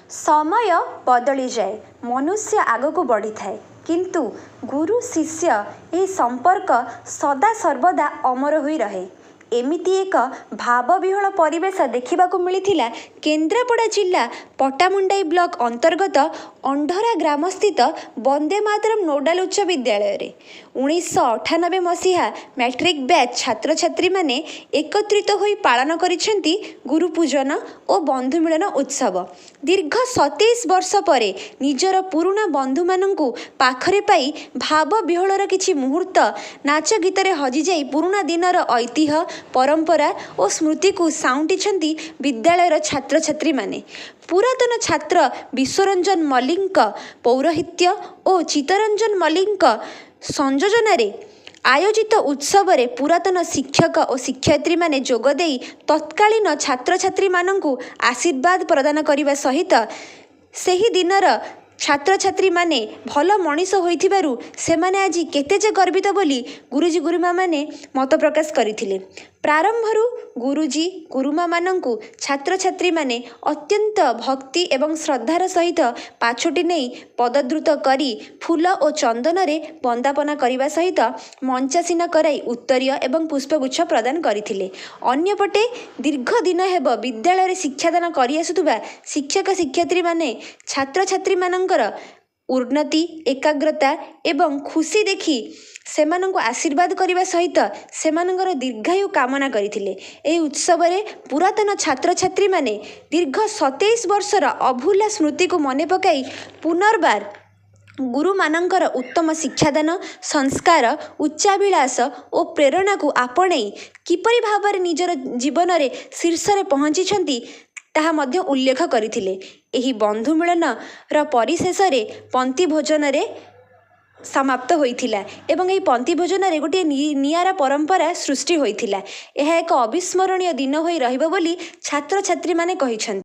समय बदली जाए, मनुष्य आगक बढ़ी थाए, किंतु गुरु शिष्य यह संपर्क सदा सर्वदा अमर होई रहे। एमिति एक भावविहल परिवेश देखा मिलता केन्द्रापड़ा जिला पट्टामुंडाई ब्लॉक अंतर्गत अंढरा ग्राम स्थित वंदे मातरम नोडाल उच्च विद्यालय रे 1998 मसीहा मैट्रिक बैच छात्र छात्री माने एकत्रित होई पालन करिसेंती गुरुपूजन और बंधु मिलन उत्सव। दीर्घ 27 वर्ष परे निजर पुराणा बंधु मानंकु पाखरे पाई भाव विहलर किछि मुहूर्त नाच गीतरे हजि जाई पुराणा दिनर ऐतिह्य परंपरा और स्मृति को साउंटिछंती विद्यालयर छात्र छात्री माने। पुरातन छात्र विश्वरंजन मल्लिक पौरोहित्य और चित्तरंजन मल्लिक संयोजन आयोजित उत्सव रे पुरातन शिक्षक और शिक्षयित्री माने जोगदेई तत्कालीन छात्र छात्री मानंकु आशीर्वाद प्रदान करने सहित सेही दिनर छात्र छात्री माने भल मनीष होइथिबारु सेमाने आज केते जे गर्वित बोली गुरुजी गुरुमा माने मत प्रकाश करथिले। प्रारंभरू गुरुजी गुरुमा मानंकु छात्र छात्री माने अत्यंत भक्ति एवं श्रद्धार सहित पाछोटी नहीं पदद्रुत करी फूल और चंदन रे वंदापना करने सहित मंचासीन कराई उत्तरीय एवं पुष्पगुच्छ प्रदान करथिले। अन्यपटे दीर्घ दिन हेब विद्यालय शिक्षादान करि आसुथुबा शिक्षक शिक्षयित्री माने छात्र छात्री मानंकर उन्नति एकाग्रता एवं खुशी देखि सेमानंकु आशीर्वाद करने सहित सेमानंकर दीर्घायु कामना करथिले। एही उत्सव रे पुरातन छात्र छात्री माने दीर्घ 27 वर्षर अभूला स्मृति को मने पकाई पुनर्बार गुरु मानंकर उत्तम शिक्षादान संस्कार उच्चाभिलाष और प्रेरणा को आपणई किपरि भाବରେ निजर जीवन रे शीर्ष रे पहुंची ताहा मध्य उल्लेख करथिले। एही बंधु मिलन र परिशेष रे पंक्ति भोजन रे समाप्त होइथिला एवं एही पंक्ति भोजन रे गोटे नियारा परंपरा सृष्टि होइथिला। यह एक अविस्मरणीय दिन होई रहिबो बोली छात्र छात्री माने कहिछन्।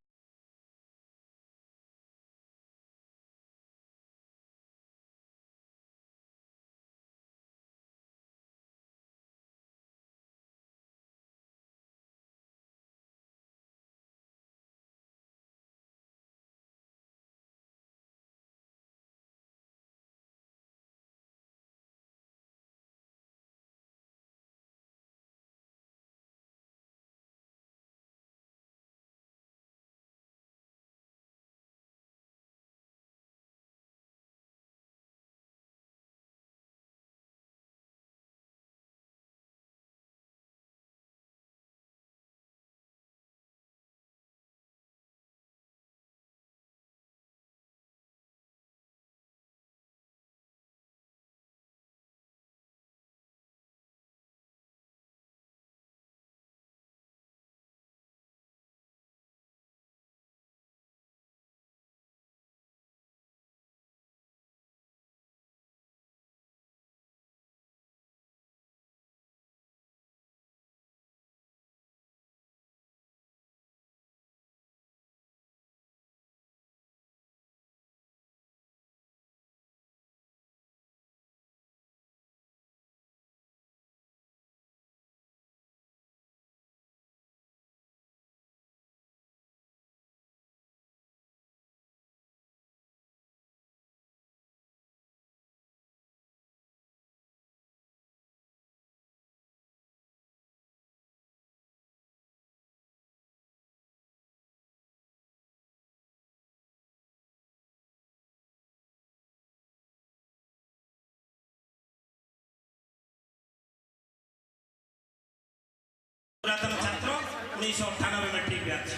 पुरातन छात्र 1998 मैट्रिक बैच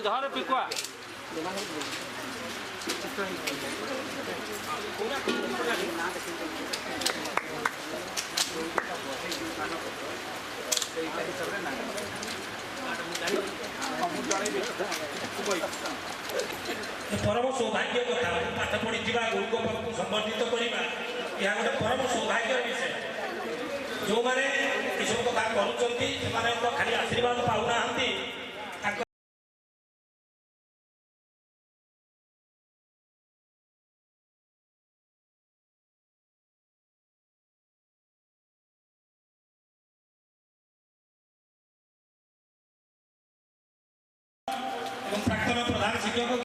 धर पिकुआ परम सौभाग्य कथा पाठ पढ़ी गुरु को संबर्धित करवा यह गोटे परम सौभाग्य विषय। जो मैंने सब कथा करुँच खाली आशीर्वाद पाऊना ଶିକ୍ଷକ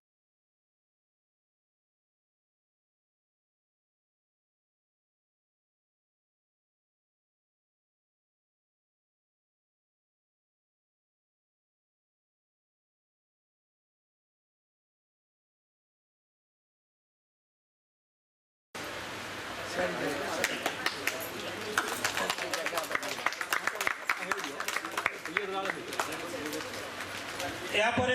यापर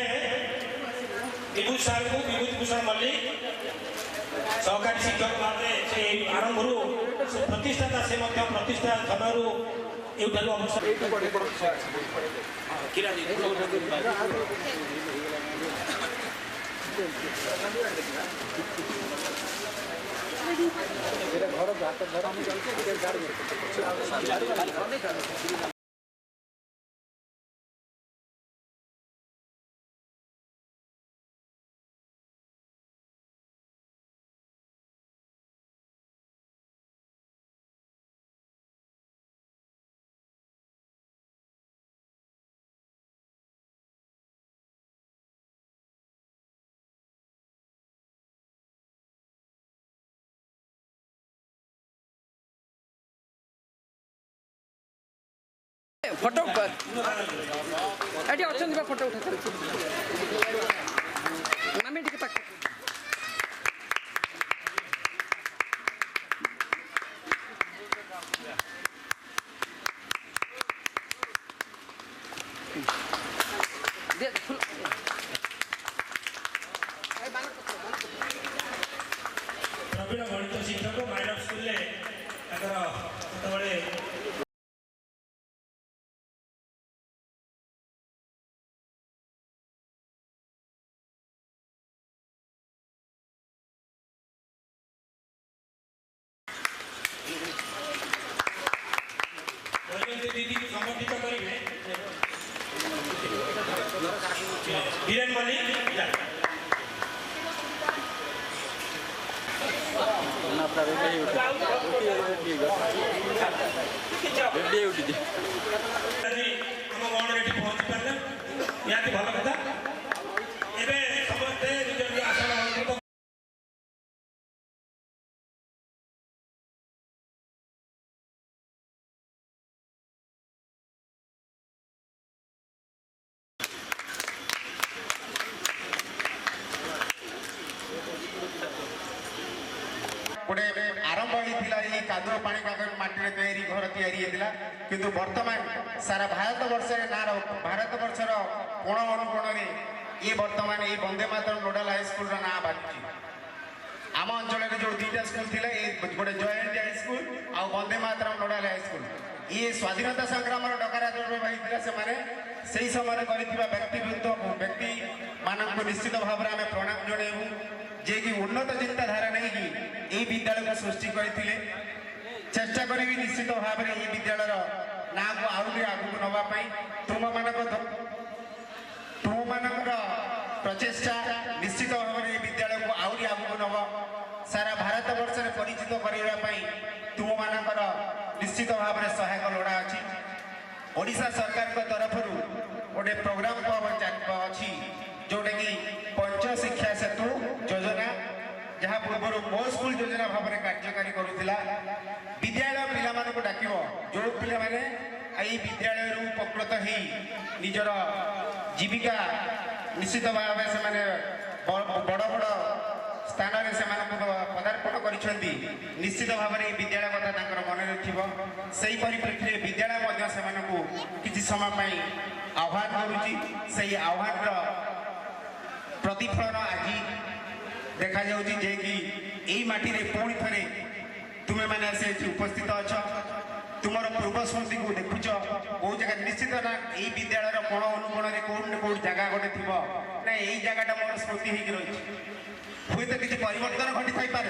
विभूति साहब को विभूति भूषण मल्लिक सहकारी शिक्षक भाव से आरंभ प्रतिष्ठाता से प्रतिष्ठा समय फोटो अच्छा फोटो उठा मामी टिके पाख प्रवीण गणित शिक्षक माइनर स्कूल दीदी को समर्पित करेंगे बीरेन मल्लिक पहुंची पारे निहाती भल कथा समस्ते निज निज आसन अलंकृत गोटे आरंभ होता कादुआ पानी कागज माटी तैयारी घर या किंतु वर्तमान सारा भारत वर्ष भारत वर्षर कोण अनुकोण में ये वर्तमान ये वंदे मातरम नोडाल हाईस्कल ना बाजू आम अंचल जो दुईटा स्कूल थी गोटे जॉइंट हाईस्कल आ वंदे मातरम नोडाल हाईस्कल ये स्वाधीनता संग्राम डकरा से समय व्यक्ति मानक निश्चित भाव में आम प्रणाम जनइबू जे कि उन्नत चिंताधारा नहीं कि यही विद्यालय को सृष्टि करते चेष्टा करी निश्चित भाव में ये विद्यालय ना को आहरी आगू नापी तुम मान प्रचेषा निश्चित भाव में विद्यालय को आहरी आगू नब सारा भारत वर्ष में परिचित करने तुम मानकर निश्चित भाव में सहायक लोड़ा अच्छी ओडिशा सरकार तरफ गोटे प्रोग्राम अच्छी जोटा कि पंच शिक्षा सेतु योजना जहाँ पूर्व मो स्कूल योजना भाव में कार्यकारी करुला विद्यालय पिला को डाक जो पिला विद्यालय उपकृत हो निजर जीविका निश्चित भाव से बड़ बड़ स्थान में पदार्पण कर निश्चित भाव में विद्यालय कथा मन थी परिप्रेक्षी विद्यालय किसी समय आह्वान करुच्ची आह्वान प्रतिफलन आज देखा जाउची जे कि यही माटी रे पुणी थे तुम्हें मैंने आसे उपस्थित अच्छा तुम पूर्व स्मृति को देखुच बहुत जगह निश्चित ना यही विद्यालय कोण अनुकोण में कौट न कौट जगह गोटे थी ना यही जगह मोर स्मृति हो रही हुए तो किसी परिवर्तन घटी थाईपे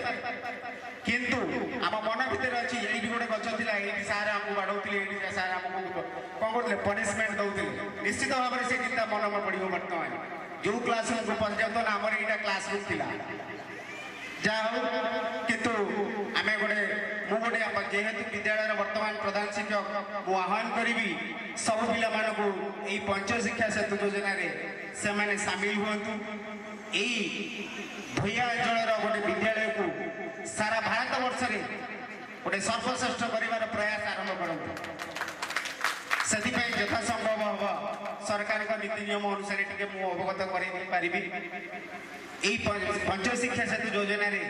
किंतु आम मन भितर अच्छी ये गोटे गच थी ये सारे आमको बाड़ौले सारे आमको कौन करते पनिशमेंट दौले निश्चित भाव में से चिंता मन में पड़ो बर्तमान जो क्लास रूम पर्यंत आम यहाँ क्लास रूम थी जहाँ किंतु आम गोटे मुझे जेहेतु विद्यालय वर्तमान प्रधान शिक्षक मु आह्वान करी सब पिला यही पंच शिक्षा सेतु योजना से सामिल हूँ এই ଭୂୟା ଅଞ୍ଚଳର ଗୋଟେ ବିଦ୍ୟାଳୟକୁ ସାରା ଭାରତ ବର୍ଷରେ ଗୋଟେ ସର୍ବଶ୍ରେଷ୍ଠ କରିବାର ପ୍ରୟାସ ଆରମ୍ଭ କରନ୍ତୁ। ସେଥିପାଇଁ ଯଥାସମ୍ଭବ ହବ ସରକାରଙ୍କ ନୀତି ନିୟମ ଅନୁସାରେ ଟିକେ ମୁଁ ଅବଗତ କରାଇ ପାରିବି। এই পঞ্চশিক্ষা সেতু যোজনাରେ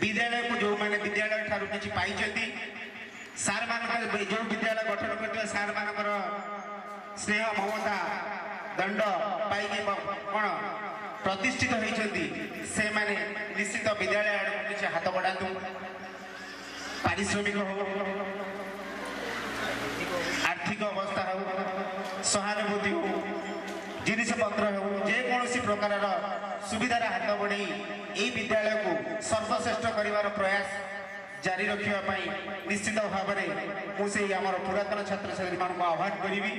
ବିଦ୍ୟାଳୟକୁ ଯେଉଁମାନେ ବିଦ୍ୟାଳୟ ଠାରୁ କିଛି ପାଇଛନ୍ତି ସାର୍ମାନଙ୍କର ଯେଉଁ ବିଦ୍ୟାଳୟ ଗଠନ କରିଥିବା ସାର୍ମାନଙ୍କର ସ୍ନେହ ମମତା ଦଣ୍ଡ ପାଇକି କ'ଣ ପ୍ରତିଷ୍ଠିତ ହୋଇଛନ୍ତି ସେମାନେ ନିଶ୍ଚିତ ବିଦ୍ୟାଳୟ ଆଡ଼କୁ କିଛି ହାତ ବଢ଼ାନ୍ତୁ। ପାରିଶ୍ରମିକ ହଉ, ଆର୍ଥିକ ଅବସ୍ଥା ହଉ, ସହାନୁଭୂତି ହଉ, ଜିନିଷପତ୍ର ହେଉ, ଯେକୌଣସି ପ୍ରକାରର ସୁବିଧାର ହାତ ବଢ଼େଇ ଏହି ବିଦ୍ୟାଳୟକୁ ସର୍ବଶ୍ରେଷ୍ଠ କରିବାର ପ୍ରୟାସ ଜାରି ରଖିବା ପାଇଁ ନିଶ୍ଚିତ ଭାବରେ ମୁଁ ସେଇ ଆମର ପୁରାତନ ଛାତ୍ରଛାତ୍ରୀମାନଙ୍କୁ ଆହ୍ୱାନ କରିବି।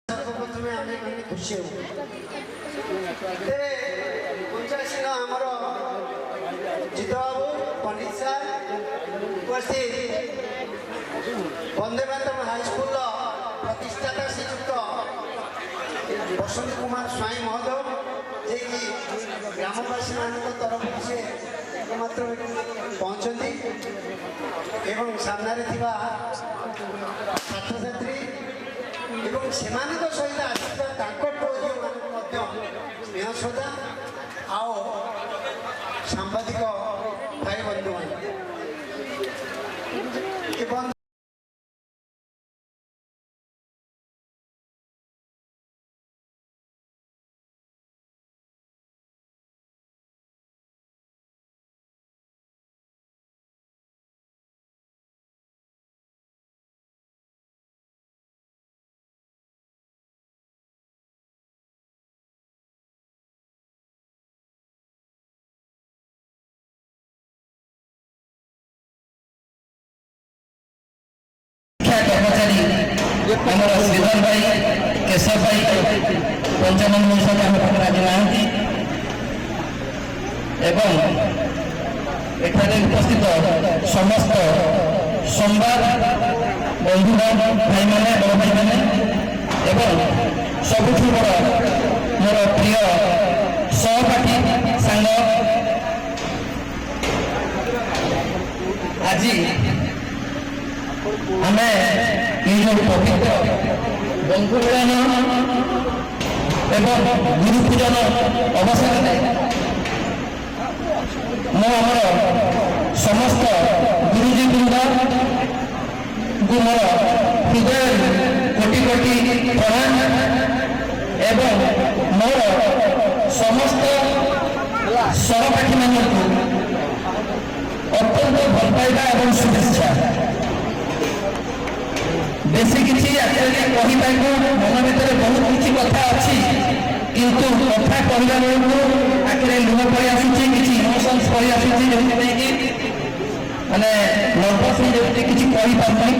सर्वप्रथमे आमे माने खुशी हो तेरे 85 न हमरो जितबाबू पंडित साहब उपस्थित वंदे मातरम हाई स्कूल प्रतिष्ठाता श्रीयुक्त बसंत कुमार स्वाई महोदय जे कि ग्रामवासी मान तरफ से एकमात्र पहुंचती एवं सामने थिबा छात्र छात्री এবং ସେମାନଙ୍କ ସହିତ ଆସିଥିବା ତାଙ୍କ ପୁଅଝିଅମାନଙ୍କୁ ମଧ୍ୟ ସ୍ନେହ ଶ୍ରଦ୍ଧା ଆଉ ସାମ୍ବାଦିକ ଭାଇ ବନ୍ଧୁମାନେ ଏବଂ कर्मचारी आमर श्रीधर भाई केशव भाई पंचानन मौसम आम पाखे आज नहांती एवं एठारे उपस्थित समस्त संवाद बंधुगण भाई मैंने बड़ भाई मैंने एवं सबुठ बड़ मोर प्रिय सहपाठी सांग आज आमे ये जो पवित्र बंधु मिलन एवं गुरु पूजन अवसर में मोर समस्त गुरुजी वृंद को मोर हृदय कोटि कोटि प्रणाम एवं मोर समस्त सहपाठी मान अत्यंत भल पाइबा और शुभेच्छा बेसी किसी एक्चुअली कहवा मन भर बहुत किसी कथा अच्छी किंतु कथा कहला बेलू आखिरे लुह पड़े आसूची किसी इमोशंस पड़े आसूची जो माने नर्भस हो किसी कही पारनी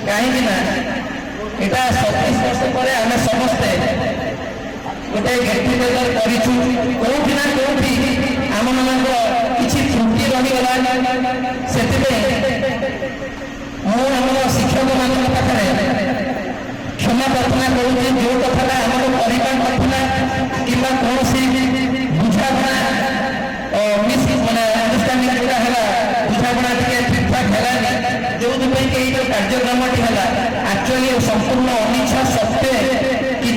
कहीं यहाँ 27 वर्ष पर आम समस्ते गोटे गेट टुगेदर करूँ कौटी ना कौटी आम मान किसी त्रुटि रहीगला से मुझे शिक्षक मान पाखे क्षमा प्रार्थना करुचे जो कथा आम करना कि कौन बुझाणा मिस मानने अंडरस्टांडिंग जोटा है बुझाणा टे ठीक ठाक है जो कार्यक्रम है एक्चुअली संपूर्ण अनिच्छा सत्वे कि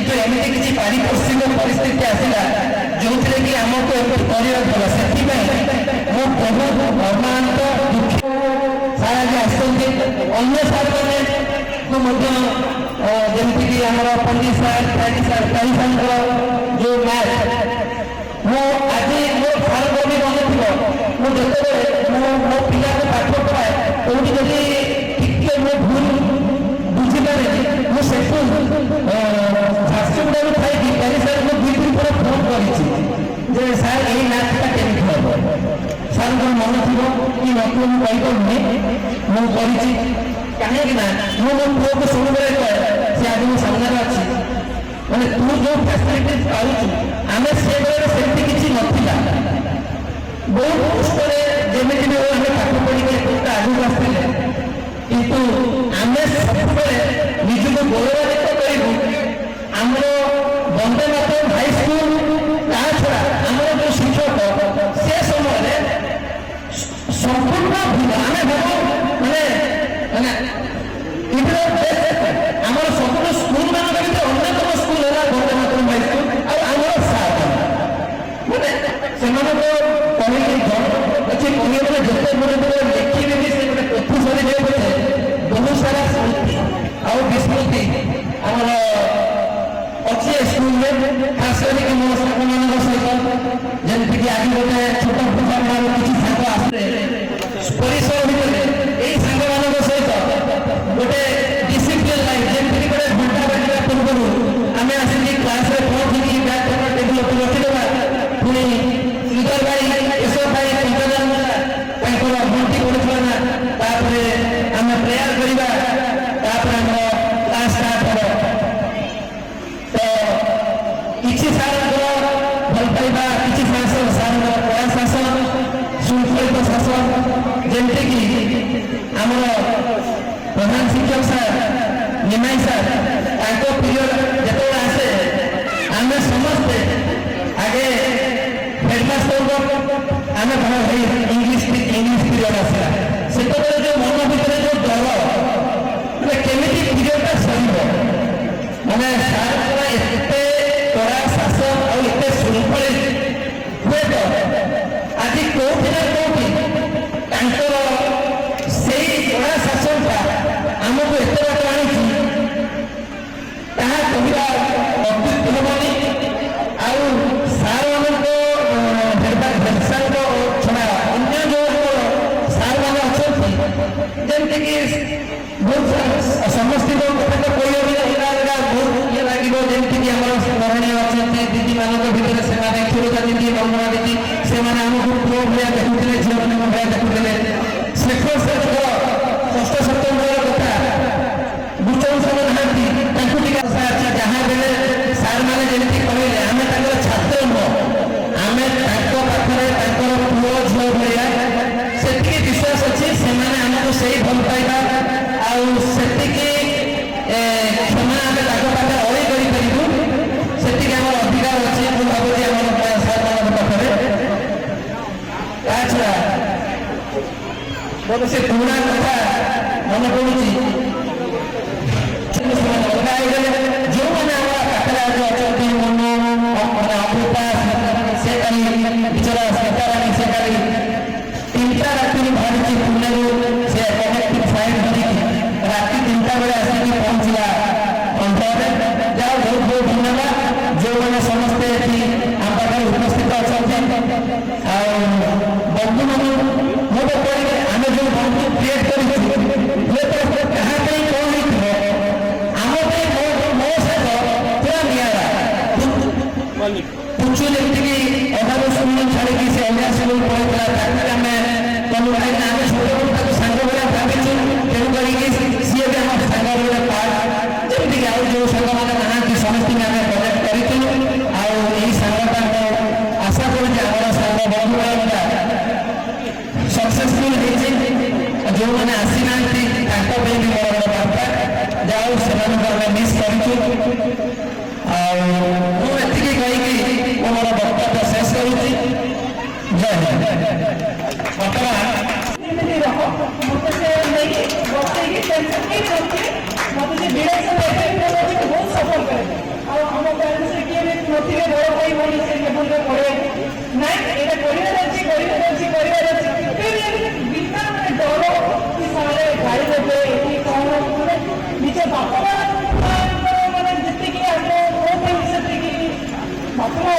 ଏମିତି କିଛି ପାରିପାର୍ଶ୍ୱିକ ପରିସ୍ଥିତି ଆସିଲା ଯେଉଁଥିରେ କି ଆମକୁ ଏମିତି କରିବାକୁ ପଡ଼ିଲା। ସେଥିପାଇଁ ମୁଁ ବହୁତ ମର୍ମାହତ ଦୁଃଖ ସାର୍ ଆଜି ଆସିଛନ୍ତି। ଅନ୍ୟ ସାର୍ମାନଙ୍କୁ ମଧ୍ୟ ଯେମିତିକି ଆମର ପଣ୍ଡିତ ସାର୍ ପ୍ରାଣୀ ସାର୍ଙ୍କର ଯେଉଁ ମ୍ୟାଥ୍ ମୁଁ ଆଜି ମୋ ସାର୍ଙ୍କ ବି ମନେଥିବ ମୁଁ ଯେତେବେଳେ ମୋ ପିଲାକୁ ପାଠ ପଢ଼ାଏ କୋଉଠି ଯଦି ଟିକେ ମୁଁ ଭୁଲ ବୁଝିପାରେନି ମୁଁ ସେଠୁ ଝାରସୁଗୁଡ଼ାରୁ ଥାଇକି ପ୍ରାଣୀ ସାର୍ଙ୍କୁ 2 ଦିନ ପରେ ଫୋନ୍ କରିଛି ଯେ ସାର୍ ଏଇ ମ୍ୟାଥ୍ଟା କେମିତି ହେବ। ସାର୍ଙ୍କର ମନେ ଥିବ କି ନଥିବ ମୁଁ କହିପାରୁନି, ମୁଁ କରିଛି। କାହିଁକି ନା ମୁଁ ମୋ ପୁଅକୁ ସବୁବେଳେ କହେ, ସେ ଆଜି ମୋ ସାମ୍ନାରେ ଅଛି, ମାନେ ତୁ ଯେଉଁ ଫ୍ୟାସିଲିଟି ପାଉଛୁ ଆମେ ସେ ବେଳରେ ସେମିତି କିଛି ନଥିଲା। ବହୁତ କଷ୍ଟରେ ଯେମିତି ବି ହଉ ଆମେ ପାଠ ପଢ଼ିକି ଏତେ ଆଗକୁ ଆସିଥିଲେ, କିନ୍ତୁ ଆମେ ସବୁବେଳେ ନିଜକୁ ଗୌରବାନ୍ୱିତ କରିବୁ। ଆମର ବନ୍ଦେ ମାତରମ୍ ହାଇସ୍କୁଲ ତା ଛଡ଼ା ଆମର ଯେଉଁ ଶିକ୍ଷକ ସେ ସମୟରେ ସମ୍ପୂର୍ଣ୍ଣ ଭିନ୍ନ। ଆମେ ଭାବୁ ମାନେ ଆମର ସବୁଠୁ ସ୍କୁଲ ମାନଙ୍କ ଭିତରେ ଅନ୍ୟତମ ସ୍କୁଲ ହେଲା ବନ୍ଦେ ମାତରମ୍ ହାଇସ୍କୁଲ। ଆଉ ଆମର ସାର୍ ମାନେ ସେମାନଙ୍କ କହିଲେ ଅଛି କହିଲେ ଯେତେ ଗୁଡ଼େ ଲେଖିବେ ବି ସେ ଗୋଟେ ପୋଥି ସରିଯାଏ ବୋଧେ ବହୁତ ସାରା ସ୍ମୃତି ଆଉ ବିସ୍ମୃତି ଆମର ଅଛି ଏ ସ୍କୁଲରେ। ଖାସ କରିକି ମୋ ସାଙ୍ଗମାନଙ୍କ ସହିତ ଯେମିତିକି ଆଜି ଗୋଟେ ଛୋଟ ପିଲାଙ୍କର କିଛି ସାଙ୍ଗ ଆସିଲେ ପରିସର ଭିତରେ ଏଇ ସାଙ୍ଗମାନଙ୍କ ସହିତ ଗୋଟେ ଡିସିପ୍ଲିନ ଲାଇଫ୍ ଯେମିତିକି ଗୋଟେ ଘଣ୍ଟା ବାଜିବା ପୂର୍ବରୁ ଆମେ ଆସିକି କ୍ଲାସରେ ପହଞ୍ଚିକି ବ୍ୟାଗ୍ ପେପର ଟେବୁଲ ଉପରେ ରଖିଦେବା, ପୁଣି ଶ୍ରୀଧର ଭାଇ ଏସବ ଭାଇ ତାଙ୍କର ଘଣ୍ଟି ପଡ଼ିଥିଲା ନା, ତାପରେ ଆମେ ପ୍ରେୟାର କରିବା, ତାପରେ ଆମର କ୍ଲାସ୍ ଷ୍ଟାର୍ଟ ହେବ। ତ କିଛି ସାର୍ଙ୍କର ଭଲ ପାଇବା, କିଛି ସାର୍ଙ୍କର ପ୍ରୟାସ ଶାସନ, ଶୃଙ୍ଖଳିତ ଶାସନ, ଯେମିତିକି ଆମର ପ୍ରଧାନ ଶିକ୍ଷକ ସାର୍ ନିମାଇ ସାର୍ ତାଙ୍କ ପିରିୟଡ଼ ଯେତେବେଳେ ଆସେ ଆମେ ସମସ୍ତେ ଆଗେ ହେଡ଼ମାଷ୍ଟରଙ୍କ ଆମେ ଭାଇ ଇଂଲିଶ ପିରିୟଡ଼ ଆସିଲା, ସେତେବେଳେ ଯେଉଁ ମନ ଭିତରେ ଯେଉଁ ଡର ମାନେ କେମିତି ପିରିୟଡ଼ଟା ସରିବ, ମାନେ ସାର୍ଙ୍କର ଏତେ କଡ଼ା ଶାସନ ଆଉ ଏତେ ଶୃଙ୍ଖଳିତ ହୁଏତ ଆଜି କୋଉଠି ନା କୋଉଠି ତାଙ୍କର ସେଇ କଡ଼ା ଶାସନଟା ଆମକୁ ଏତେ ବାଟ ଆଣିଛି ତାହା କହିବା ଅତ୍ୟୁକ୍ତି ହେବନି। ଆଉ ସାର୍ମାନଙ୍କ ସାର୍ଙ୍କ ଛଡ଼ା ଅନ୍ୟ ଯେଉଁ ସାର୍ମାନେ ଅଛନ୍ତି ଯେମିତିକି ବହୁତ ସମସ୍ତଙ୍କ କଥା ତ କହିବି ବହୁତ ଇଏ ଲାଗିବ, ଯେମିତିକି ଆମର ସ୍ମରଣୀୟ ଅଛନ୍ତି ଦିଦିମାନଙ୍କ ଭିତରେ ସେମାନେ କ୍ଷୀରତା ଦିଦି, ରମଣା ଦିଦି, ସେମାନେ ଆମକୁ ପୁଅ ଭଳିଆ ଦେଖୁଥିଲେ, ଝିଅମାନଙ୍କ ଭଳିଆ ଦେଖୁଥିଲେ। ଶେଖର ସାର୍ଙ୍କର ଷଷ୍ଠ ସପ୍ତମର କଥା ବୁଝାଉ ସବୁ ନାହାନ୍ତି, ତାଙ୍କୁ ଟିକେ ଆଶା ଅଛି ଯାହା ବେଳେ ସାର୍ମାନେ ଯେମିତି କହିଲେ ଆମେ ତାଙ୍କର ଛାତ୍ର ନୁହଁ, ଆମେ ତାଙ୍କ ପାଖରେ ତାଙ୍କର ପୁଅ ଝିଅ ଭଳିଆ, ସେତିକି ବିଶ୍ୱାସ ଅଛି ସେମାନେ ଆମକୁ ସେଇ ଭଲ ପାଇବା ଆଉ ସେତିକି କ୍ଷମା ଆମେ ତାଙ୍କ ପାଖରେ ଅଳି କରିପାରିବୁ, ସେତିକି ଆମର ଅଧିକାର ଅଛି ମୁଁ ଭାବୁଛି ଆମର ସାର୍ମାନଙ୍କ ପାଖରେ। ତା ଛଡ଼ା ଗୋଟେ ସେ ପୁରୁଣା କଥା ମନେ ପଡ଼ୁଛି, ସେମାନେ ଅଲଗା ହେଇଗଲେ, ଯେଉଁମାନେ ଆମର ପାଖରେ ଆଜି ଅଛନ୍ତି ମନୁ ମାନେ ଅମୃତା ସେ କାଲି ବିଚରା ସୀତାରାଣୀ ସେ କାଲି 3ଟା ରାତିରୁ ବାହାରିଛି ପୁନେରୁ ସେ କନେକ୍ଟିଭ ଫ୍ଲାଇଟ୍ ଧରିକି ରାତି 3ଟା ବେଳେ ଆସିକି ପହଞ୍ଚିଲା ଅଞ୍ଚଳରେ। ଯାହା ବହୁତ ବହୁତ ଧନ୍ୟବାଦ ଯେଉଁମାନେ ସମସ୍ତେ ଏଠି ଆମ ପାଖରେ ଉପସ୍ଥିତ ଅଛନ୍ତି। ଆଉ ବନ୍ଧୁମାନେ ମୁଁ ତ କହିବି ଆମେ ଯେଉଁ ବନ୍ଧୁ କ୍ରିଏଟ୍ କରିଛୁ ହୁଏତ କାହା ପାଇଁ କ'ଣ ହେଇଥିବ, ଆମ ପାଇଁ ମୋ ସହିତ ପୁରା ନିଆରା। ପୁଚୁ ଯେମିତିକି ଅଧାରୁ ଶୂନ୍ୟ ଛାଡ଼ିକି ସେ ଅଲଗା ସ୍କୁଲ ପଢ଼ିଥିଲା, ତାକୁ ଆମେ କଲୁ କାହିଁକି ଆମେ ଛୋଟବେଳୁ ତାକୁ ସାଙ୍ଗ ଭଳିଆ ଭାବିଛୁ, ତେଣୁ କରିକି ସିଏ ବି ଆମ ସାଙ୍ଗ ଭଳିଆ ପାର୍ଟ। ଯେମିତିକି ଆଉ ଯେଉଁ ସାଙ୍ଗମାନେ ନାହାନ୍ତି ସମସ୍ତଙ୍କୁ ଆମେ କନେକ୍ଟ କରିଥିଲୁ। ଆଉ ଏଇ ସାଙ୍ଗଟା ମୁଁ ଆଶା କରୁଛି ଆମର ସାଙ୍ଗ ବନ୍ଧୁବାନ୍ଧବଟା ସକ୍ସେସଫୁଲ ହେଇଛି। ଯେଉଁମାନେ ଆସିନାହାନ୍ତି ତାଙ୍କ ପାଇଁ ବି ମୋର ଗୋଟେ ବାର୍ତ୍ତା, ଯାହା ହଉ ସେମାନଙ୍କୁ ଆମେ ମିସ୍ କରିଛୁ। ଆଉ ମୁଁ ଏତିକି କହିକି ମୁଁ ମୋର ବକ୍ତବ୍ୟ ଶେଷ କରୁଛି। ଜୟ ହିନ୍ଦ। ବର୍ତ୍ତମାନ ମୋତେ ସେ ନେଇକି ବସେଇକି ଟେନସନ୍ ନେଇ ମୋତେ ସେ ବିଡ଼େଇ ବହୁତ ସଫଳ କରେ। ଆଉ ଆମ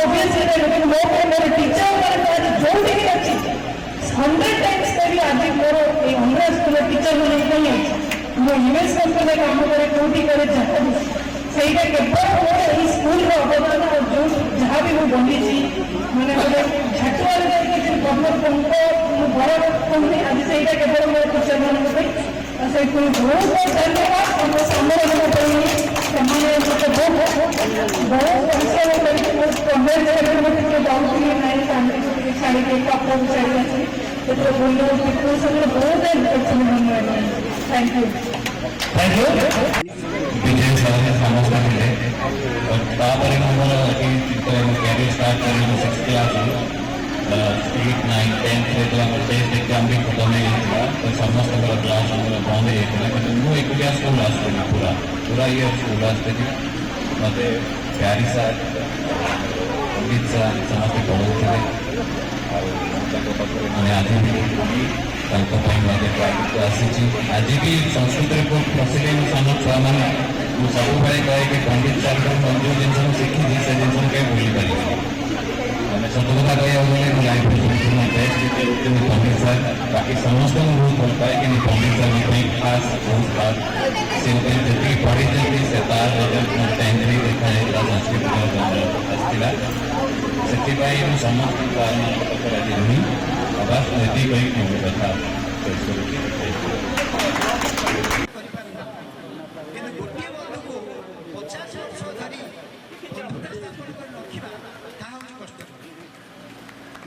obviously मेरे टीचर मैंने जो भी अच्छी 100 टाइम्स कभी आज मोर अंग्रेज स्कूल टीचर मैंने यूएस कंपनी काम करे कोटी करे ସେଇଟା କେବଳ ମୋର ଏଇ ସ୍କୁଲର ଅବଦାନ ଯେଉଁ ଯାହା ବି ମୁଁ ବନିଛି ମାନେ ଗୋଟେ ଝାଟୁଆରେ ଯାଇକି ଗଭର୍ଣ୍ଣମେଣ୍ଟ ମୁଁ ବଡ଼ କହୁନି ଆଜି ସେଇଟା କେବଳ ମୋର ଟିଚରମାନଙ୍କ ପାଇଁ ସେଇଥିପାଇଁ ବହୁତ ବହୁତ ଧନ୍ୟବାଦ ଆମ ସମ୍ମେଳନ ପାଇଁ ସେମାନେ ମୋତେ ବହୁତ ପରିଶ୍ରମ କରିକି ବହୁତ କମେଣ୍ଟ କରି ମୋତେ ଟିକେ ଯାଉଥିଲି ନାହିଁ ଫ୍ୟାମିଲିକୁ ଟିକେ ଛାଡ଼ିକି ପାପକୁ ଛାଡ଼ି ଆସିଲି ସେଥିରେ ବୁଲିବାକୁ ସେମାନେ ବହୁତ ହେଲ୍ପ କରିଛନ୍ତି ଧନ୍ୟବାଦ ଥ୍ୟାଙ୍କ ୟୁ विजय सर समस्त मिले और तापर मोर कैरियर स्टार्ट कर 6th क्लास 8, 9, 10 जो आम टेस्ट एग्जाम भी खत्म हो तो समस्त क्लास बंद होता मुझे एकुटिया स्कूल आसती पूरा पूरा ये स्कूल आसती मत प्यारी सार अमित सार समस्त पढ़ाते आज भी आसी आज भी संस्कृत को प्रसिद्ध साम छुआ मैंने मुझे सब कहे कि पंडित सर जो जिन शिखी से जिन कहीं भूली पारि मैंने सत कथा कह लाइफ बेस्ट पंडित सर बाकी समस्त बहुत भल पाए कि पंडित सर मोई खास बहुत खास से जी पढ़ी से तार रिजल्ट 10th देखा संस्कृत आसाला से समस्त आज रुही बस ये कही कथा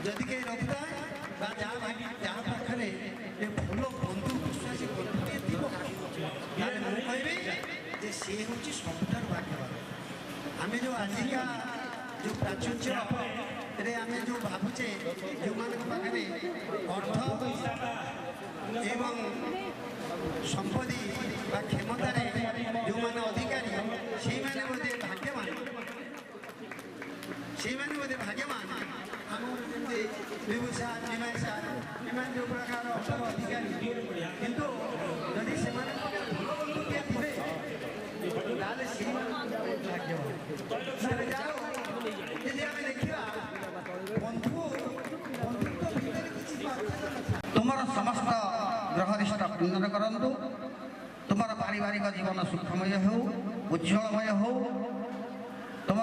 जदि कहीं रखता जहाँ भाई जहाँ पाखे भल बंधु विश्वासी बंधुटे थी कहबी सी हूँ सबुठ भाग्यवान आम जो आजिका जो प्राचुर्य आम जो भावुचे जो पाखे अर्थ एवं संपत्ति क्षमतार जो मैंने अधिकारी से बोधे भाग्यवान से बोधे भाग्यवान विभूषा निमाय सार एम जो प्रकार अफसर अधिकारी किंतु जदि से थे देखा बंधु तुम समस्त ग्रहरिष्ठ पिंडन करंतु तुम पारिवारिक जीवन सुखमय हो उज्ज्वलमय हो तुम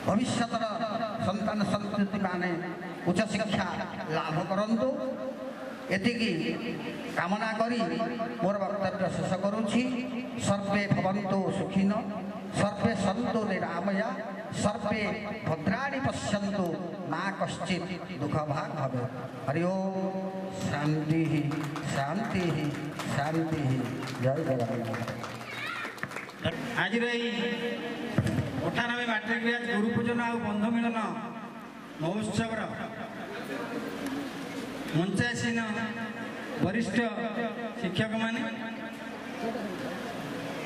भविष्यतर संतान संतति माने उच्च शिक्षा लाभ करंतु एतिकी कामना करी मोर वक्तव्य शेष करुछि सर्वे भवन्तु सुखिन सर्वे सन्तु निरामया सर्वे भद्राणि पश्यन्तु मा कश्चित् दुःखभाग् भवेत् हरि ओम शांति शांति शांति जय जगन्नाथ आज 98 मैट्रिक गुरु पूजन आ बंधु मिलन महोत्सव मंचासीन वरिष्ठ शिक्षक माने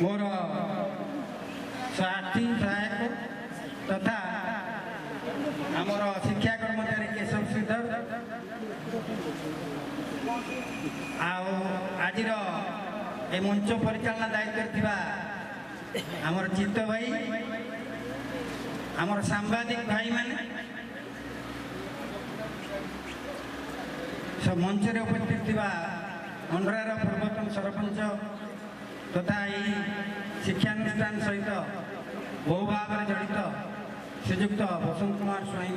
मोर साथी सहायक तथा आमर शिक्षा कर्मचारी केशव श्रीधर आज ए मंच परिचालना दायित्व आमर चित्त भाई आमर सांबादिक भाई माने सब मंच रे उपस्थित थिबा मंडरार पूर्वतन सरपंच तथा यही शिक्षानुष्ठान सहित बहु भाव में जड़ित श्रीजुक्त बसंत कुमार स्वाई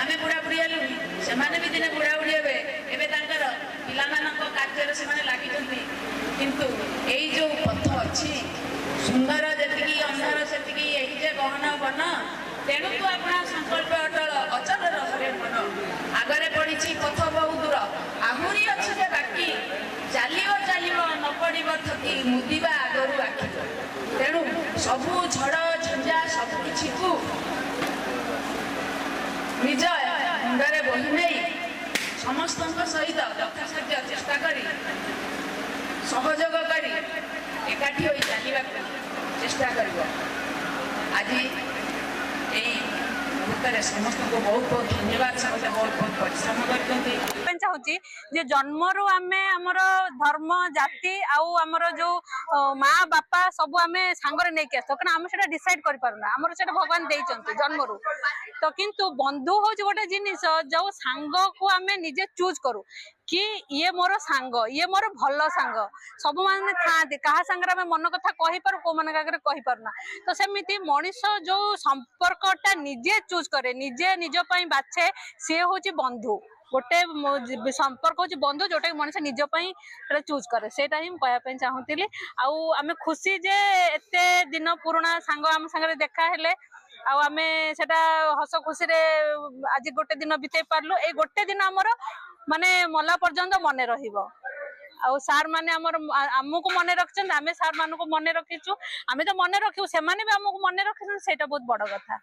आम बुढ़ा बुढ़ी हेलु से भी दिने बुढ़ा बुढ़ी हे कार्य से लगी किंतु यही जो पथ अच्छी सुंदर जी अंधार से गहना बन तेणु तो अपना संकल्प अटल अचल रहे मन आगरे पड़ी पथ बहुत दूर आहरी अच्छे बाकी चलो चलो न पड़ थकी मुदिबा आगरू आखि तेणु सबू झड़ झंझा सबकि को निज मुंडे बोही नहीं समस्त सहित यथासाध्य चेष्टा कर सहयोग कर एकाठी हो चलने चेष्टा कर आज यही मुहूर्त समस्त को बहुत बहुत धन्यवाद समस्त बहुत बहुत परिश्रम कर चाहूँगी जे जन्मरू आमे आमर धर्म जाति आउ आमर जो माँ बापा सब आम सांगरे नहीं आस कारण आम से डिसाइड कर पारुना आमर से भगवान देइचंती जन्मरू तो किंतु बंधु हूँ गोटे जिनिस जो सांग को आम निजे चूज करू कि ये मोर सांग ये मोर भल सांग सब माने थांती कहा सांगरे आम मन कथा कहि पारू को मन आगे कहि पारुना तो सेमिति मनीष जो संपर्कटा निजे चूज करे निजे निज पई बाछे से होची बंधु गोटे संपर्क हूँ बंधु जोटा मनुष्य निज चूज करे सेटा ही कहवाई चाहूली आम खुशी जे एते दिन पुराना सांग आम सांगे देखा हेले आम सेटा हस खुशी रे आज गोटे दिन बिते पार्लु ए गोटे दिन आमर माने मला पर्यंत मन रहिबो आउ सार माने आमको मन रखिछन आमे सार मानको मन रखिछु आमे तो मन रखिउ से माने भी आमको मन रखिछन सेटा बहुत बड़ कथा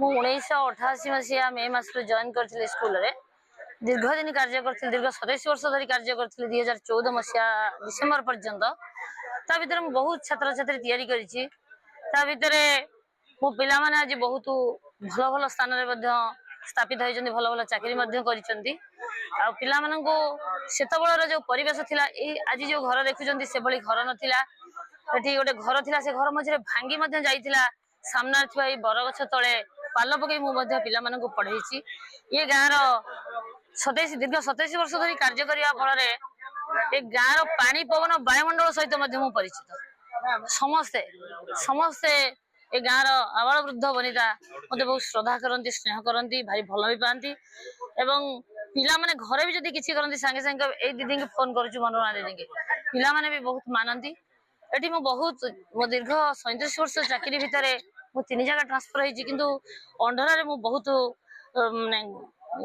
मु 1988 मसीहा मे मास जॉइन करथिले स्कूल रे दीर्घ दिन कार्य करथिले दीर्घ 27 वर्ष धरि कार्य करथिले 2014 मसीहा डिसेंबर पर्यंत ता भीतर मु बहुत छात्र छात्री तैयारी करिछि ता भीतर मो पिला माने आज बहुत भलो भलो स्थान रे मध्ये स्थापित होइछन्ती भलो भलो चाकरी मध्ये करिछन्ती आ पिला मानको सेतबळर जो परिवेश थिला ए आज जो घर देखुछन्ती से बळी घर नथिला एठी गोटे घर थिला से घर मझरे भांगी मध्ये जाइथिला सामना थिबा ए बरगछ तळे पाल पकई मु मध्ये पिला मानको पढाइछि ये गाँर 27 दीर्घ 27 वर्ष धरि कार्य करिया फल ए गाँर पानी पवन वायुमंडल सहित मध्ये मु परिचित समस्ते समस्ते ए गाँर आबाल वृद्ध वनिता मते बहुत श्रद्धा करती स्नेह करती भारी भल भी पाती एवं पिला माने घरे भी जदि किछि करती संगे संगे ए दीदी के फोन करूछु मनोरमा दीदी के पिला माने भी बहुत मानती एठी मु बहुत मो दीर्घ 37 वर्ष चाकरी भितर मु 3 जगह ट्रांसफर होइछि किंतु अंडरा रे मु बहुत माने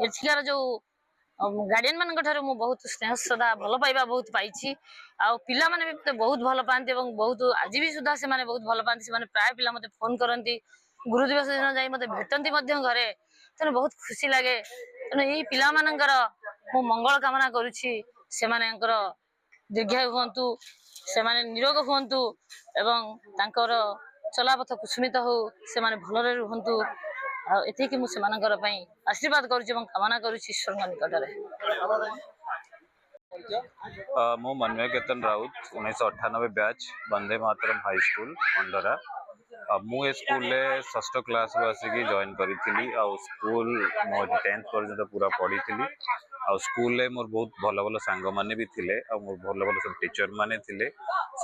एथिकार जो गार्डियन मान मु बहुत स्नेह श्रद्धा भल पाइबा बहुत पाइछि आ पिला माने भी बहुत भल पाती और बहुत आज भी सुधा से माने बहुत भल पाती से माने प्राय पिला मते फोन करती गुरु दिवस दिन जाई मते भेटंती मध्य घरे तेन बहुत खुशी लगे तेन यही पिला मानकर मु मंगल कामना करुछि से मानेकर दीर्घायु हुंतु से माने निरोग हुंतु एवं तांकर चलापथ कुसुमित हो से माने भलरे रुहंतु एतिकी मु सेमानकर पई आशीर्वाद करूछि एवं कामना करूछि ईश्वर निकट रे मो मनमय Ketan Raut 1998 batch Vande Mataram high school अंडरा मु स्कूल षष्ठ क्लास आसिकी जॉइन करी आ स्कूल मो 10th पर्यंत पूरा पढ़ी थी आ स्कूल मोर बहुत भल भल सांग माने भी थिले आ मोर भल भल सब टीचर माने थिले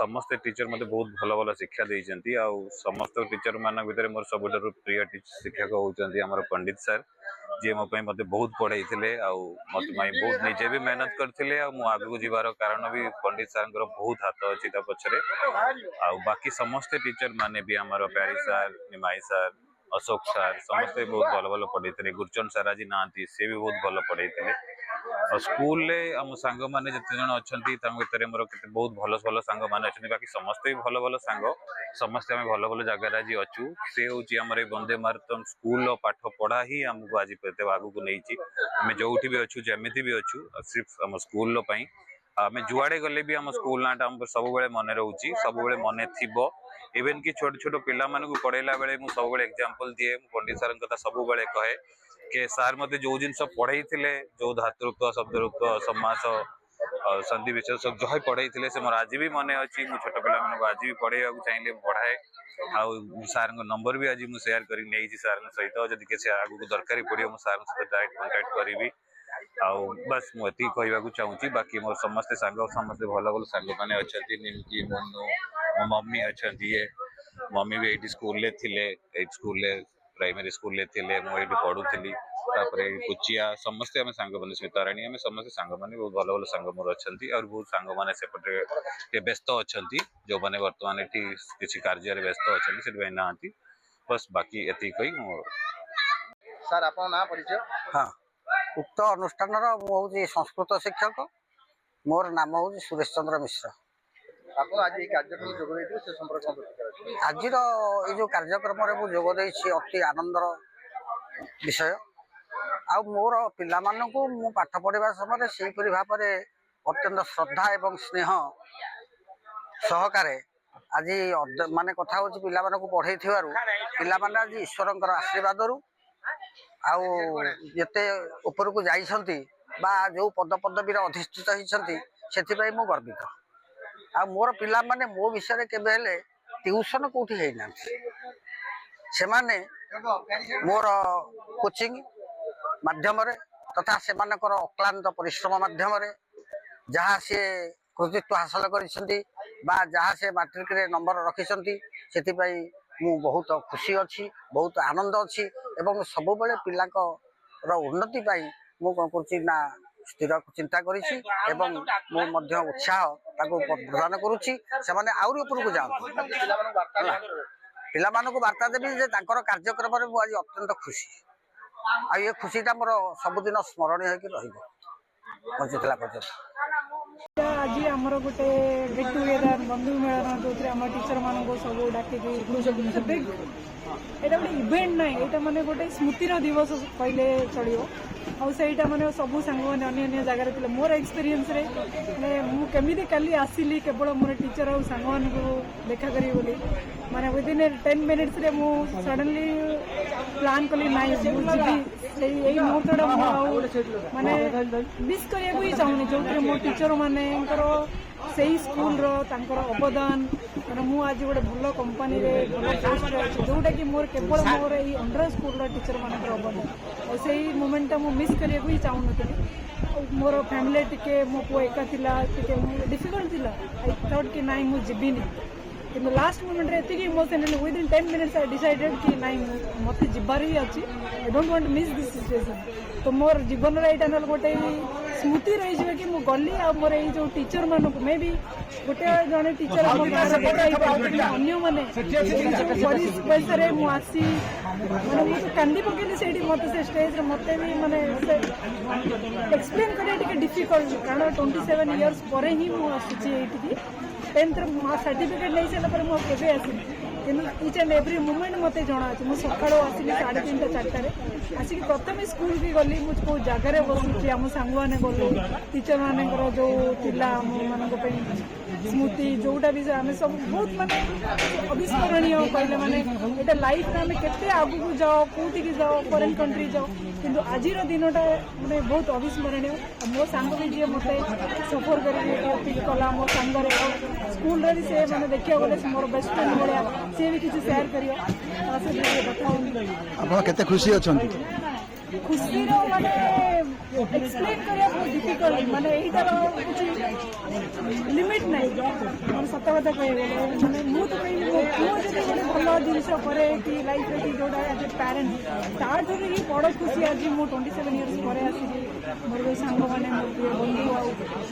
समस्त टीचर मते बहुत भल भल शिक्षा देइचंती आ समस्त टीचर मान भीतर मोर सबुठारु प्रिय शिक्षक होउचंती हमर पंडित सर जे मो पई मते बहुत पढ़ाई थिले आ मते माई बहुत निजे भी मेहनत करथिले आ मु आगु जीवार कारण भी पंडित सरंकर बहुत हाथ अछि ता पछरे आ बाकी समस्त टीचर माने भी हमर प्यारी सर निमाई सर अशोक सर समस्त बहुत भल भल पढ़ाई थे गुरचंद सर आज नांती से भी बहुत भल पढ़ाई थे स्कूल आम सांग मैंने जिते जन अच्छा भर मोर बहुत भल भल सांग मैंने अच्छा बाकी समस्ते भी भल भल सांग समस्ते आम भल भल जगार आज अच्छू से हूँ आम वंदे मातरम स्कूल पाठ पढ़ा ही आमको आज आगू नहीं आम जो भी अच्छू जमी भी अच्छू सिर्फ आम स्कूल आम जुआड़े गले भी आम स्कूल नाटा सब मन रोचे सब मन थी इवेन कि छोट छोट पिला मानू पढ़ेला बेले मुझे सब एग्जांपल दिए पंडित सर कथा सब कहे कि सार मत जो जिन पढ़ाई थे जो धातुत्व शब्दरुत्व समास संधि विशेष जो पढ़ाई थे से मोर आज भी मन अच्छी मुझे छोट पिला आज भी पढ़ाई चाहिए पढ़ाए आउ सार नंबर भी आज मुझे सेयार कर सार सहित जब किसी आगू दरकार पड़े मुझे सार सहित डायरेक्ट कंटाक्ट करी आउ बस मुझे कहवाक चाहूँगी बाकी मोर समस्ते सांग समस्ते भल भल सांग मैंने अच्छा निमकी मनु मो मम्मी अच्छा ये मम्मी भी ये स्कूल थे स्कूल प्राइमरी स्कूल थे मुझे पढ़ुली पुचिया समस्ते आम सांग मैंने स्मिताराणी आम समस्त सांग मैंने बहुत भल भल सांग मोर अच्छा और बहुत सांग मैंने सेपटे व्यस्त अच्छा जो मैंने बर्तमान ये किसी कार्य व्यस्त अच्छा से ना बस बाकी एति कही सर आप ना परिचय हाँ उक्त अनुष्ठान हूँ संस्कृत शिक्षक मोर नाम हूँ सुरेश चंद्र मिश्र आज आज जो कार्यक्रम जोग अति आनंदर विषय आ मोर पिला मानू मु पाठ पढ़ा समय से भाव में अत्यंत श्रद्धा एवं स्नेह सहकारे आज माने कथा हूँ पिला मानू पढ़े पिला माने आज ईश्वर आशीर्वाद आते ऊपर को जाइछंती बा जो पदपदवी अधिष्ठित होती से मु गर्वित आ मोर पिला माने मो विषय के ट्यूशन कौटी है से माने मोर कोचिंग माध्यम तथा से अक्लांत परिश्रम माध्यम जहाँ सी कृतित्व हासिल कर से मैट्रिक रे नंबर रखिंट से मु बहुत खुशी अच्छी बहुत आनंद अच्छी एवं सब बेले पिला उन्नति मु कौन कर स्थिर चिंता करी उत्साह प्रदान करुच्ची से आहरी उपरको जाऊँ पिला वार्ता देवी जे कार्यक्रम में आज अत्यंत खुशी आ ये खुशीटा मोर सबुदिन स्मरणीय होकर बंचीला पर्यटन आज आमर गोटे गेट टुगेदर बंधु मेलन जो आम टीचर मान सब डाक यहाँ गोटे इवेंट ना यहाँ माने गोटे स्मृतिर दिवस कहले चलो आईटा मैंने सब सांग मैंने अन्य जगार थे मोर एक्सपीरियंस रे मैं केमी काली आसली केवल मोर टीचर और सांग मान देखा करी बोली माने विदिन 10 मिनिट्स रे मु सडनली प्लान कली नाई यही मुहूर्तटा माने मिस करिया ही चाहूनी जो मो टीचर माने से स्कूल अवदान मैंने मुझे आज गोटे भल कंपानी भल पोस्ट अच्छे जोटा कि मोर केवल मोर ये अंडर स्कूल टीचर मान अवदान और से मोमेंटा मुझे मिस करने ही चाहूनी मोर फैमिली टिके मो पु एका डिफिकल्ट थिला आई थॉट कि नाई मुझे जीविनी कि लास्ट मोमेंट रे एति emotional within 10 minutes I decided कि नाई मत जीवार ही अच्छी I don't want miss this situation तो मोर जीवन रहा गोटे स्मृति रही कि मुझे गली आ मोर ये जो टीचर मानक मे भी गोटे जड़े टीचर अन्य मैंने पैसा मुझी मैंने कांदी पकड़ी से मत से स्टेज मत भी माने एक्सप्लेन करें डिफिकल्ट कारण 27 इयर्स पर ही मुझे 10th सर्टिफिकेट नहीं सारा मुझे आसनी कि इच एंड एव्री मुमेंट मत जना अच्छे मुझे सकाल आसली 3:30 4टार आसिक प्रथम स्कूल भी गली मुझे कौ जगार बसुची आम सांग मैंने गलु टीचर मान जो मान स्मृति जोटा भी आम सब बहुत माने अविस्मरणीय कहले माने एटा लाइफ में आम केते आगु जाओ कौटी की जाओ फॉरेन कंट्री जाओ किंतु आज दिनटा माने बहुत अविस्मरणीय मो सांग भी जी मत सफर कर पिक कला मो सांग स्कूल रे से मैंने देखा गले मोर बेस्ट फ्रेंड भाया सी भी किसी शेयर कर खुशी अच्छा खुशी माने एक्सप्लेन करिया बहुत डिफिकल्ट माने एटार कुछ लिमिट नहीं मैं सत कथा कह माने मु तो कहीं गोटे भल जिन करे कि लाइफ रे जोटा एज ए पेरेंट ताठू ही बड़ खुशी आज मु 27 इयर्स पर आसी मोर जो सांग मैंने मोर बंधु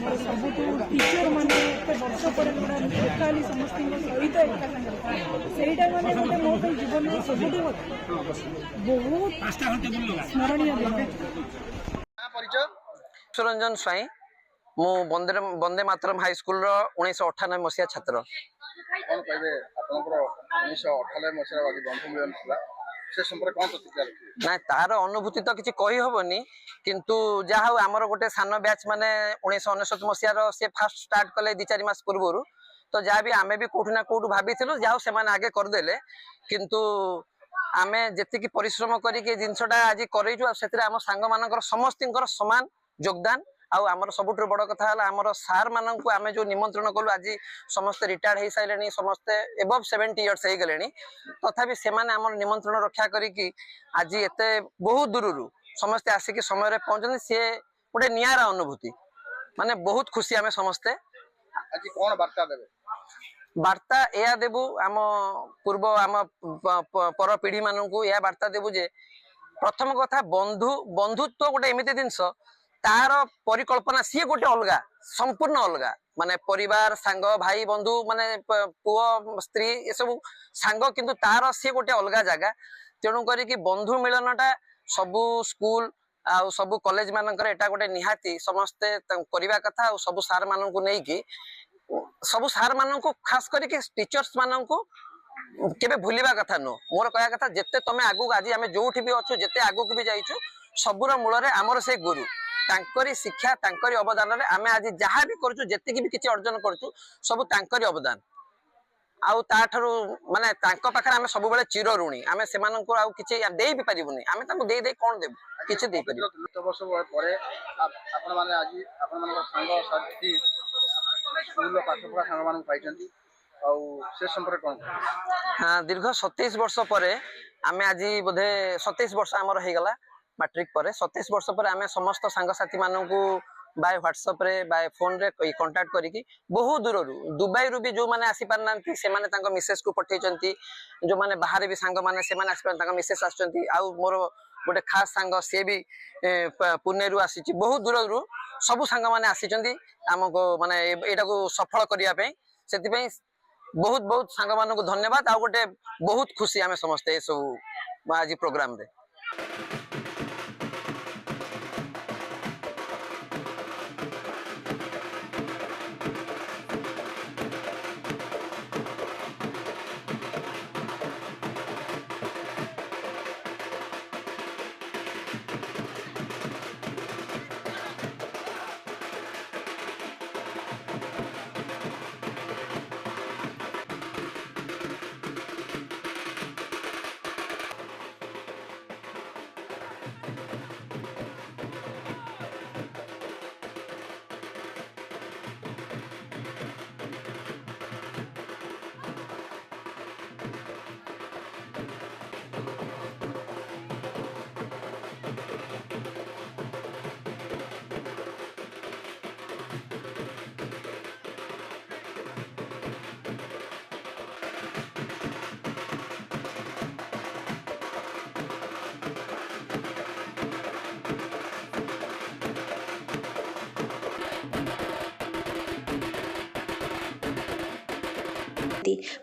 मोर सब टीचर मैंने एत वर्ष पर देखाली समस्त सहित एका सहीटा मैंने गोटे मो जीवन में सब बहुत स्मरणीय सुरंजन स्वाई मु वंदे मातरम हाई स्कूल 1998 मसीहा छात्र कौन कहबे आपनकर 1998 मसीहा वाली बंधु मिलन थिला से संपर्क कौन प्रतिक्रिया रखिबे ना तार अनुभूति तो किछि कहि होबनी किंतु जा हो हमर गोटे सान बैच माने 1999 मसीहा रो से फास्ट स्टार्ट कले 2-4 मास पूर्वरु तो जा भी आमे भी कोठु ना कोठु भाबिथिलु जाओ से माने आगे कर देले किंतु आमे जेतिकी परिश्रम करिके जिनसटा आज करैछु से आम सांग मानकर समस्तिंकर समान योगदान आउ आमर सबुठ बड़ कथा है आमर सार मानक आम जो निमंत्रण कलु आज समस्ते रिटायर्ड हो सारे समस्ते एबव 70 इयर्स हो गले तथापि से आमर निमंत्रण रक्षा करी आज एत बहुत दूर समस्ते आसिक समय पहुंचते सी गोटे नियारा अनुभूति माने बहुत खुशी आम समस्ते आज कौन वार्ता देबे वार्ता या देबु आम पूर्व आम पर पीढ़ी मानू या वार्ता देबु जे प्रथम कथा बंधुत्व गोटे एमती जिनस तार परिकल्पना सी गोटे अलग संपूर्ण अलग माने परिवार सांग भाई बंधु माने पुओ स्त्री ये सब सांग किंतु तार सी गोटे अलग जगह तेणु करी बंधु मिलनटा सबु स्कूल आ सबु कॉलेज मानकर एटा गोटे निहाती समस्ते करबा कथा आ सबु सार मानू नहीं सबु सार मानू खास करके टीचर्स मानू केबे भूलिबा कथा नो मोर कहया कथा जेते तमे आगु आज आमे जोठी भी अच्छु जेते आगु को भी जाइछु सबुर मूल रे हमर से गुरु तांकरी शिक्षा तांकरी अवदान रे आमे आज जहा भी करछु जेते की भी किछि अर्जन करछु सब तांकरी अवदान आउ ताठारु माने तांको पाखरे आमे सब बेले चिर ऋणी आमे सेमाननको आउ किछि देई भी परिबुनी आमे तांको देई कोन देबु किछि देई परिबु 2 वर्ष परे आपण माने आज आपण मानक संग साथी स्कूल पाठ पढ़ा संग मान पाइछंती आउ से संपर्क कोन हां दीर्घ 27 वर्ष परे आमे आज बोधे 27 वर्ष हमर हे गला मैट्रिक परे 27 वर्ष परे आमे समस्त संग साथी माननको बाय व्हाट्सएप रे बाय फोन रे कांटेक्ट करिकी बहुत दूर रु दुबई रु भी जो माने आसी पारनांती से माने तांको मिसेस को पठेचंती जो माने बाहर भी संग माने से माने आसी पार तांको मिसेस आछंती आ मोर गोटे खास संग से भी पुणे रु आसी बहुत दूर रु सब संग माने आसीचंती हमको माने एटा को सफल करिया पे सेति पे बहुत बहुत संग मानन को धन्यवाद आ गोटे बहुत खुशी आमे समस्त सब आज प्रोग्राम रे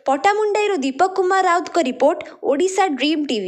पटामुंडाईରୁ दीपक कुमार राउत का रिपोर्ट ओडिशा ड्रीम टीवी।